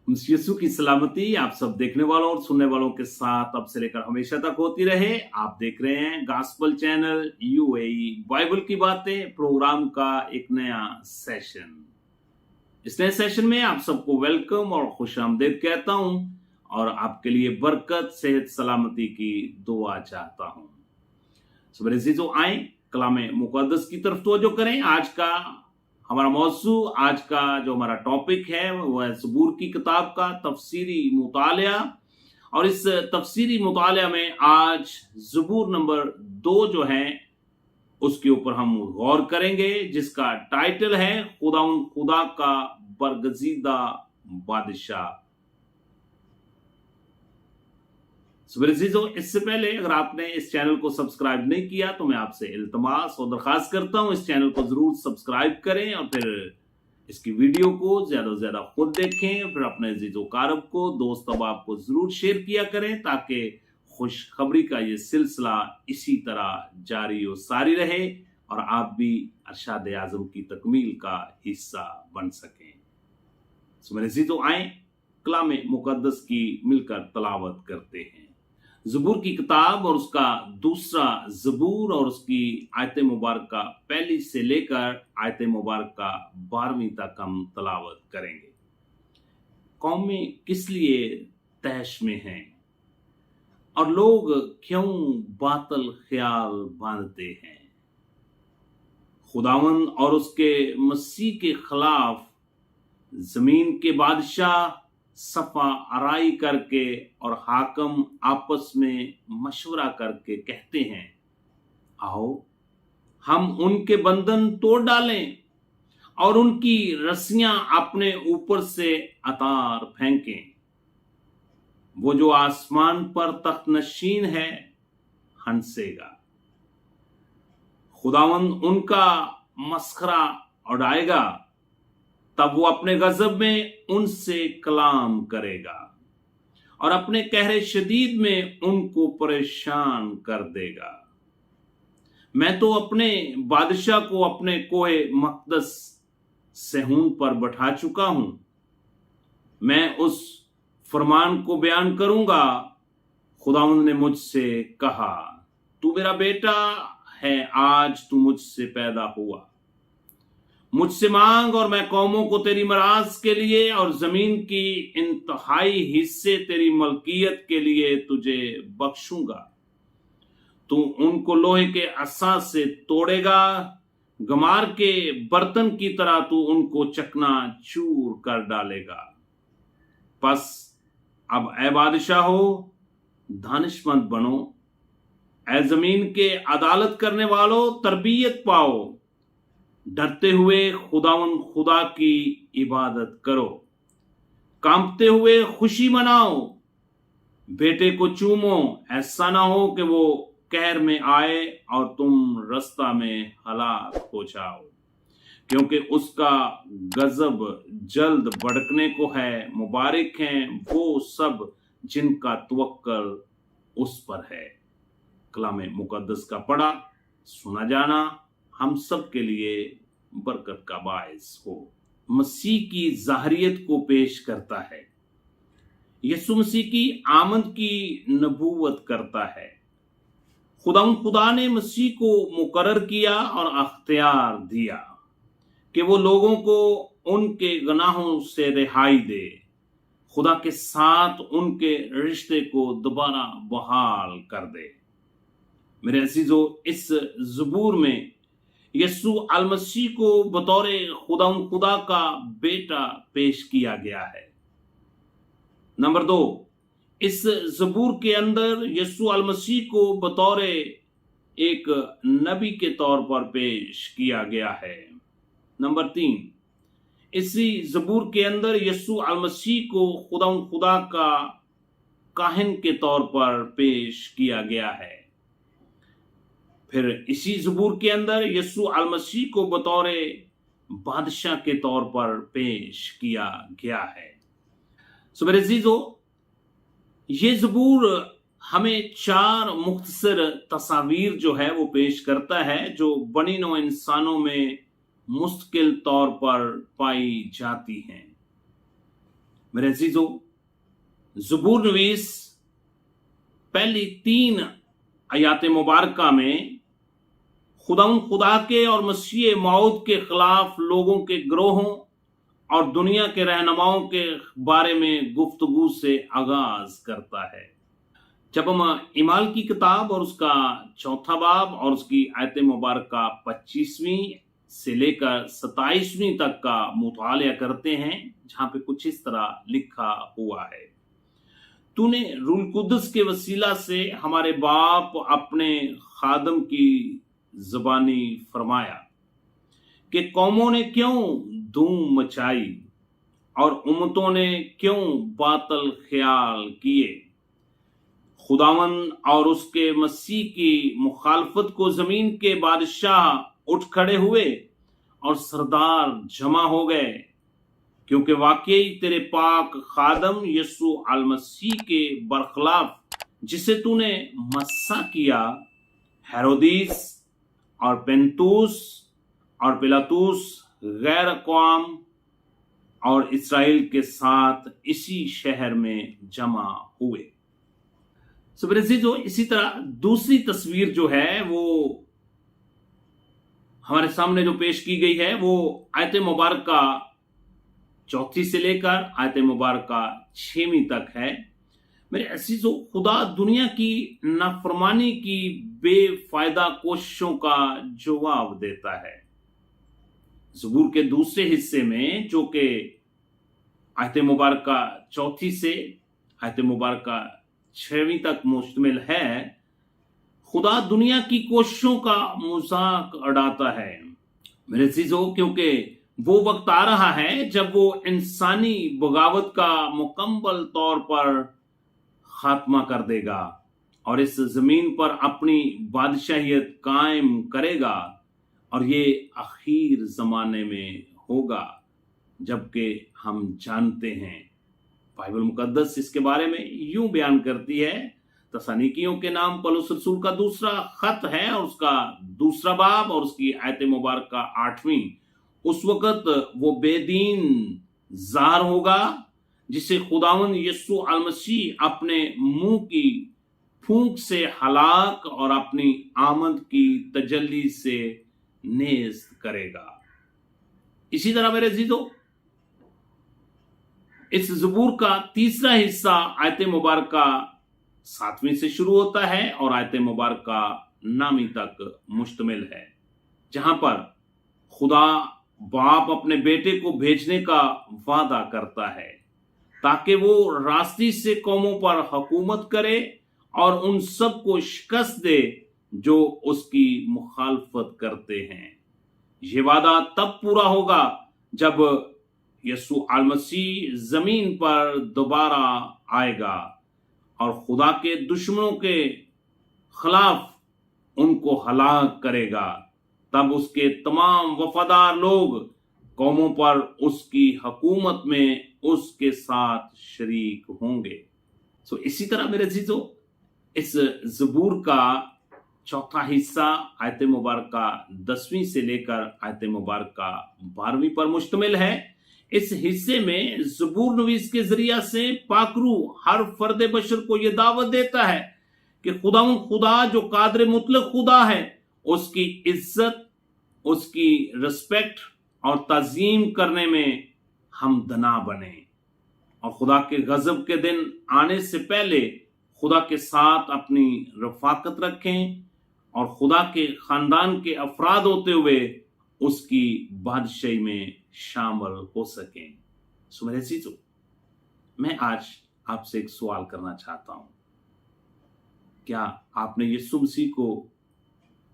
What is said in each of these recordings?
यीशु की सलामती आप सब देखने वालों और सुनने वालों के साथ अब से लेकर हमेशा तक होती रहे। आप देख रहे हैं गॉस्पेल चैनल यूएई बाइबल की बातें प्रोग्राम का एक नया सेशन। इस नए सेशन में आप सबको वेलकम और खुशामदीद कहता हूं और आपके लिए बरकत, सेहत, सलामती की दुआ चाहता हूं। मेरे अजीजों, आए कलामे मुकद्दस की तरफ तवज्जो करें। आज का हमारा मौजू, आज का जो हमारा टॉपिक है वो है ज़बूर की किताब का तफसीरी मुतालिया। और इस तफसीरी मुतालिया में आज ज़बूर नंबर 2 जो है उसके ऊपर हम गौर करेंगे, जिसका टाइटल है खुदा का बरगजीदा बादशाह। इससे पहले अगर आपने इस चैनल को सब्सक्राइब नहीं किया तो मैं आपसे इल्तमास और दरखास्त करता हूं, इस चैनल को जरूर सब्सक्राइब करें और फिर इसकी वीडियो को ज्यादा से ज्यादा खुद देखें और फिर अपने अजीजो कारब को, दोस्त अहबाब को जरूर शेयर किया करें ताकि खुशखबरी का ये सिलसिला इसी तरह जारी और सारी रहे और आप भी अरशाद आजम की तकमील का हिस्सा बन सकें। मेरे अजीजो, आए कलामे मुकद्दस की मिलकर तलावत करते हैं। ज़बूर की किताब और उसका दूसरा ज़बूर और उसकी आयत मुबारक पहली से लेकर आयत मुबारक 12वीं तक हम तलावत करेंगे। कौमें किस लिए तहश में हैं और लोग क्यों बातल ख्याल बांधते हैं। खुदावंद और उसके मसीह के खिलाफ जमीन के बादशाह सफा आराई करके और हाकम आपस में मशवरा करके कहते हैं, आओ हम उनके बंधन तोड़ डालें और उनकी रस्सियां अपने ऊपर से अतार फेंकें। वो जो आसमान पर तख्त नशीन है हंसेगा। खुदावंद उनका मस्खरा उड़ाएगा, तब वो अपने गजब में उनसे कलाम करेगा और अपने कहरे शदीद में उनको परेशान कर देगा। मैं तो अपने बादशाह को अपने कोहे मकदस सेहून पर बैठा चुका हूं। मैं उस फरमान को बयान करूंगा। खुदावंद ने मुझसे कहा, तू मेरा बेटा है, आज तू मुझसे पैदा हुआ। मुझसे मांग और मैं कौमों को तेरी मराज के लिए और जमीन की इंतहाई हिस्से तेरी मलकियत के लिए तुझे बख्शूंगा। तू उनको लोहे के असा से तोड़ेगा, गमार के बर्तन की तरह तू उनको चकना चूर कर डालेगा। बस अब ऐ बादशाह हो, दानिशमंद बनो। ऐ जमीन के अदालत करने वालों, तरबियत पाओ। डरते हुए खुदावंद खुदा की इबादत करो। कांपते हुए खुशी मनाओ। बेटे को चूमो, ऐसा ना हो कि वो कहर में आए और तुम रास्ता में हलाक हो जाओ, क्योंकि उसका गजब जल्द भड़कने को है। मुबारक हैं वो सब जिनका तवक्कल उस पर है। कलामे मुकद्दस का पढ़ा सुना जाना हम सब के लिए बरकत का बायस हो। मसीह की ज़ाहरियत को पेश करता है। यीशु मसीह की आमद की नबूवत करता है। खुदा ने मसीह को मुकर्रर किया और अख्तियार दिया कि वो लोगों को उनके गुनाहों से रिहाई दे, खुदा के साथ उनके रिश्ते को दोबारा बहाल कर दे। मेरे अजीजों, इस ज़बूर में यीशु अल मसीह को बतौर खुदा का बेटा पेश किया गया है। नंबर 2, इस ज़बूर के अंदर यीशु अल मसीह को बतौर एक नबी के तौर पर पेश किया गया है। नंबर 3, इसी ज़बूर के अंदर यीशु अल मसीह को खुदा का काहिन के तौर पर पेश किया गया है। फिर इसी ज़बूर के अंदर यीशु अल मसीह को बतौर बादशाह के तौर पर पेश किया गया है। मेरे अजीजों, ये ज़बूर हमें 4 मुख्तसर तस्वीर जो है वो पेश करता है, जो बनी नौ इंसानों में मुस्तकिल तौर पर पाई जाती हैं। मेरे अजीजों, ज़बूर नवीस पहली 3 आयात मुबारका में खुदा के और मसीह मौत के खिलाफ लोगों के ग्रोहों और दुनिया के रहनुमाओं के बारे में गुफ्तगू से आगाज करता है। जब हम इमाल की किताब और उसका 4 बाब और उसकी आयत मुबारका 25वीं से लेकर 27वीं तक का मुताला करते हैं, जहां पे कुछ इस तरह लिखा हुआ है, तूने रूल कुदस के वसीला से हमारे बाप अपने खादम की ज़बानी फरमाया कि कौमों ने क्यों धूम मचाई और उम्मतों ने क्यों बातल ख्याल किए। खुदावंद और उसके मसीह की मुखालफत को जमीन के बादशाह उठ खड़े हुए और सरदार जमा हो गए, क्योंकि वाकई तेरे पाक खादम यसु अल मसीह के बरखलाफ जिसे तूने मस्सा किया, हेरोदीस और पेंतुस और पिलातुस गैर अक़वाम और इसराइल के साथ इसी शहर में जमा हुए। जो इसी तरह दूसरी तस्वीर जो है वो हमारे सामने जो पेश की गई है वो आयत मुबारका 4 से लेकर आयत मुबारका 6 तक है। मेरे अजीजों, खुदा दुनिया की नाफरमानी की बेफायदा कोशिशों का जवाब देता है। ज़बूर के दूसरे हिस्से में, जो कि आयत मुबारका 4 से आयत मुबारका 6 तक मुश्तमिल है, खुदा दुनिया की कोशिशों का मजाक उड़ाता है। मेरे अजीजों, क्योंकि वो वक्त आ रहा है जब वो इंसानी बगावत का मुकम्मल तौर पर खात्मा कर देगा और इस जमीन पर अपनी बादशाहियत कायम करेगा, और ये आखिर जमाने में होगा। जबकि हम जानते हैं, बाइबल मुकद्दस इसके बारे में यूं बयान करती है, तसनीकियों के नाम पौलुस रसूल का दूसरा खत है और उसका 2 बाब और उसकी आयत मुबारका 8वीं, उस वक्त वो बेदीन ज़ाहिर होगा जिसे खुदावंद यीशु अल मसीह अपने मुंह की फूंक से हलाक और अपनी आमद की तजल्ली से नेस्त करेगा। इसी तरह मेरे अजीजों, इस ज़बूर का तीसरा हिस्सा आयत मुबारका 7वीं से शुरू होता है और आयत मुबारका 9वीं तक मुश्तमिल है, जहां पर खुदा बाप अपने बेटे को भेजने का वादा करता है ताकि वो रास्ती से कौमों पर हुकूमत करे और उन सब को शिकस्त दे जो उसकी मुखालफत करते हैं। ये वादा तब पूरा होगा जब यसु अल मसीह जमीन पर दोबारा आएगा और खुदा के दुश्मनों के खिलाफ उनको हलाक करेगा। तब उसके तमाम वफादार लोग कौमों पर उसकी हुकूमत में उसके साथ शरीक होंगे। इसी तरह मेरे अजीजों, इस ज़बूर का 4था हिस्सा आयत मुबारका 10वीं से लेकर आयत मुबारका 12वीं पर मुश्तमिल है। इस हिस्से में ज़बूर नवीस के जरिया से पाकरू हर फर्द बशर को यह दावत देता है कि खुदा जो कादर मुतलक खुदा है, उसकी इज्जत, उसकी रिस्पेक्ट और ताजीम करने में हम दना बने और खुदा के गजब के दिन आने से पहले खुदा के साथ अपनी रफाकत रखें और खुदा के खानदान के अफराद होते हुए उसकी बादशाही में शामिल हो सकें। मेरे अजीजों, मैं आज आपसे एक सवाल करना चाहता हूं, क्या आपने यीशु मसीह को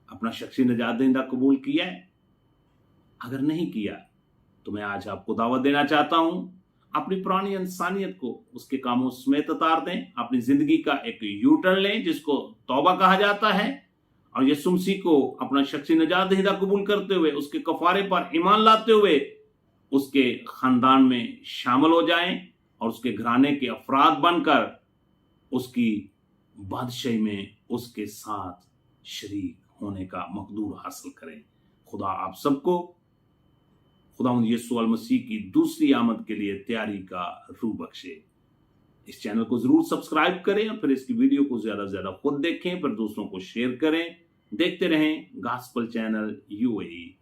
अपना शख्सी निजात दहिंदा कबूल किया है? अगर नहीं किया तो मैं आज आपको दावत देना चाहता हूं, अपनी पुरानी इंसानियत को उसके कामों समेत उतार दें, अपनी जिंदगी का एक यू टर्न लें जिसको तौबा कहा जाता है, और यीशु मसीह को अपना शख्सी निजात दहिंदा कबूल करते हुए उसके कफारे पर ईमान लाते हुए उसके खानदान में शामिल हो जाएं और उसके घराने के अफराद बनकर उसकी बादशाही में उसके साथ शरीक होने का मकदूर हासिल करें। खुदा आप सबको खुदावंद यीशु अल मसीह की दूसरी आमद के लिए तैयारी का रूह बख्शे। इस चैनल को जरूर सब्सक्राइब करें और फिर इसकी वीडियो को ज्यादा से ज्यादा खुद देखें, फिर दूसरों को शेयर करें। देखते रहें गॉस्पेल चैनल यूएई।